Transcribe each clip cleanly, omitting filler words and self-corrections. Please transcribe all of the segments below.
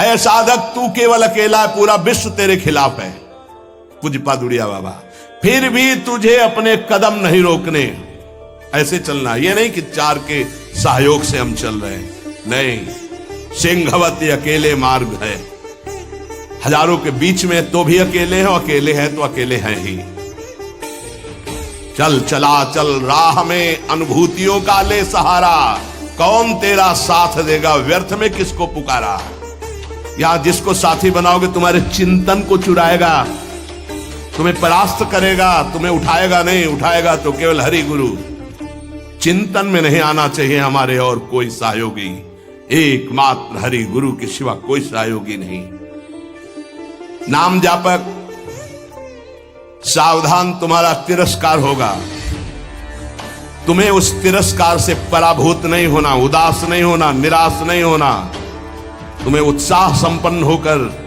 है साधक तू केवल अकेला है, पूरा विश्व तेरे खिलाफ है। पूज्य पादुड़िया बाबा, फिर भी तुझे अपने कदम नहीं रोकने, ऐसे चलना। ये नहीं कि चार के सहयोग से हम चल रहे हैं, नहीं। सिंहवती अकेले मार्ग है, हजारों के बीच में तो भी अकेले हैं, अकेले हैं तो अकेले हैं ही। चल चला चल राह में अनुभूतियों का ले सहारा, कौन तेरा साथ देगा, व्यर्थ में किसको पुकारा। यहां जिसको साथी बनाओगे तुम्हारे चिंतन को चुराएगा, तुम्हें परास्त करेगा, तुम्हें उठाएगा नहीं, उठाएगा तो केवल हरि गुरु। चिंतन में नहीं आना चाहिए हमारे और कोई सहयोगी, एकमात्र हरि गुरु के सिवा कोई सहयोगी नहीं। नाम जापक सावधान, तुम्हारा तिरस्कार होगा। तुम्हें उस तिरस्कार से पराभूत नहीं होना, उदास नहीं होना, निराश नहीं होना। तुम्हें उत्साह संपन्न होकर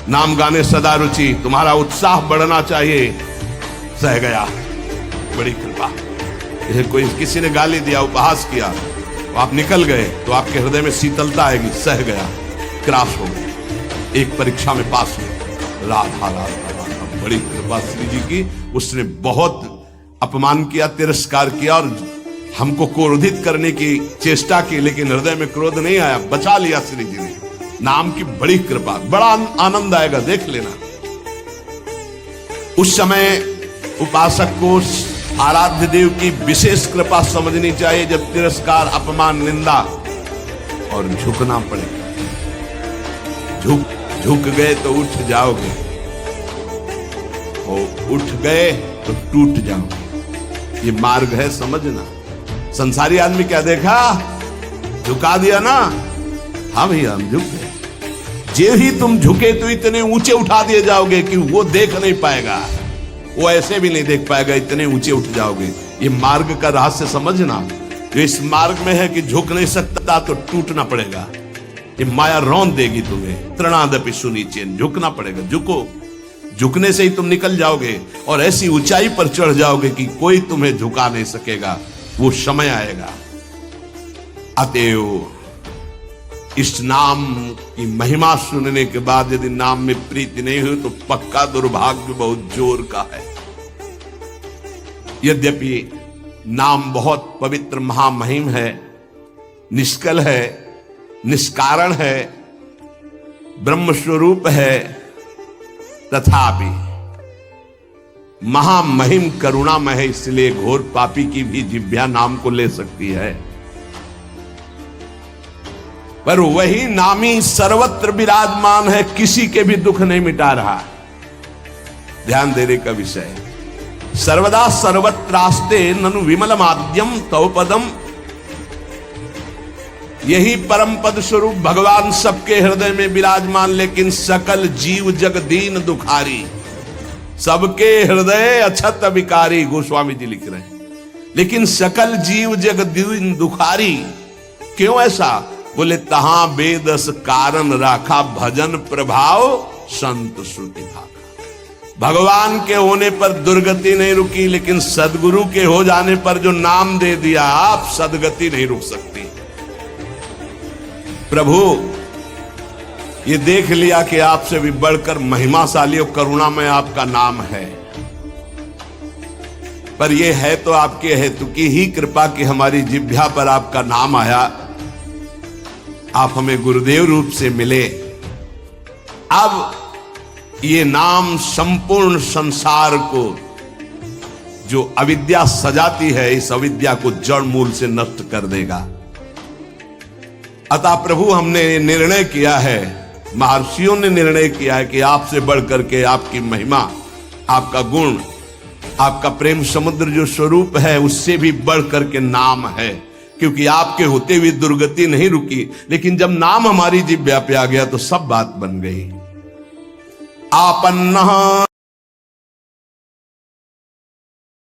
नाम गाने सदा रुचि, तुम्हारा उत्साह बढ़ना चाहिए। सह गया, बड़ी कृपा। कोई किसी ने गाली दिया, उपहास किया, तो आप निकल गए तो आपके हृदय में शीतलता आएगी। सह गया, क्रॉस हो गए, एक परीक्षा में पास हुए। राधा राधा राधा, बड़ी कृपा श्री जी की। उसने बहुत अपमान किया, तिरस्कार किया और हमको क्रोधित करने की चेष्टा की, लेकिन हृदय में क्रोध नहीं आया, बचा लिया श्री जी ने। नाम की बड़ी कृपा, बड़ा आनंद आएगा, देख लेना। उस समय उपासक को आराध्य देव की विशेष कृपा समझनी चाहिए, जब तिरस्कार, अपमान, निंदा और झुकना पड़ेगा। झुक गए तो उठ जाओगे, और उठ गए तो टूट जाओगे। ये मार्ग है, समझना। संसारी आदमी क्या देखा, झुका दिया ना, हम झुक गए। जे ही तुम झुके तो इतने ऊंचे उठा दिए जाओगे कि वो देख नहीं पाएगा, वो ऐसे भी नहीं देख पाएगा, इतने ऊंचे उठ जाओगे। ये मार्ग का रहस्य समझना। जो इस मार्ग में है कि झुक नहीं सकता तो टूटना पड़ेगा, ये माया रौंद देगी तुम्हें। तृणादपि सुनीचेन, झुकना पड़ेगा। झुको, झुकने से ही तुम निकल जाओगे और ऐसी ऊंचाई पर चढ़ जाओगे कि कोई तुम्हें झुका नहीं सकेगा। वो समय आएगा। अतएव इस नाम की महिमा सुनने के बाद यदि नाम में प्रीति नहीं हुई तो पक्का दुर्भाग्य बहुत जोर का है। यद्यपि नाम बहुत पवित्र महामहिम है, निष्कल है, निष्कारण है, ब्रह्म स्वरूप है, तथापि महामहिम करुणामय है, इसलिए घोर पापी की भी जिह्वा नाम को ले सकती है। पर वही नामी सर्वत्र विराजमान है, किसी के भी दुख नहीं मिटा रहा। ध्यान देने का विषय, सर्वदा सर्वत्रास्ते ननु विमल माध्यम तव पदम। यही परम पद स्वरूप भगवान सबके हृदय में विराजमान, लेकिन सकल जीव जग दीन दुखारी। सबके हृदय अछत विकारी, गोस्वामी जी लिख रहे हैं। लेकिन सकल जीव जग दीन दुखारी, क्यों ऐसा? बोले तहां बेदस कारण राखा, भजन प्रभाव संत श्रुति भागा। भगवान के होने पर दुर्गति नहीं रुकी, लेकिन सदगुरु के हो जाने पर जो नाम दे दिया, आप सदगति नहीं रुक सकती। प्रभु ये देख लिया कि आपसे भी बढ़कर महिमाशाली और करुणामय आपका नाम है, पर यह है तो आपके हेतु की ही कृपा कि हमारी जिह्वा पर आपका नाम आया, आप हमें गुरुदेव रूप से मिले। अब ये नाम संपूर्ण संसार को जो अविद्या सजाती है, इस अविद्या को जड़ मूल से नष्ट कर देगा। अतः प्रभु हमने निर्णय किया है, महर्षियों ने निर्णय किया है कि आपसे बढ़कर के आपकी महिमा, आपका गुण, आपका प्रेम समुद्र जो स्वरूप है, उससे भी बढ़कर के नाम है। क्योंकि आपके होते हुए दुर्गति नहीं रुकी, लेकिन जब नाम हमारी जिह्वा पे आ गया तो सब बात बन गई। आपन्नः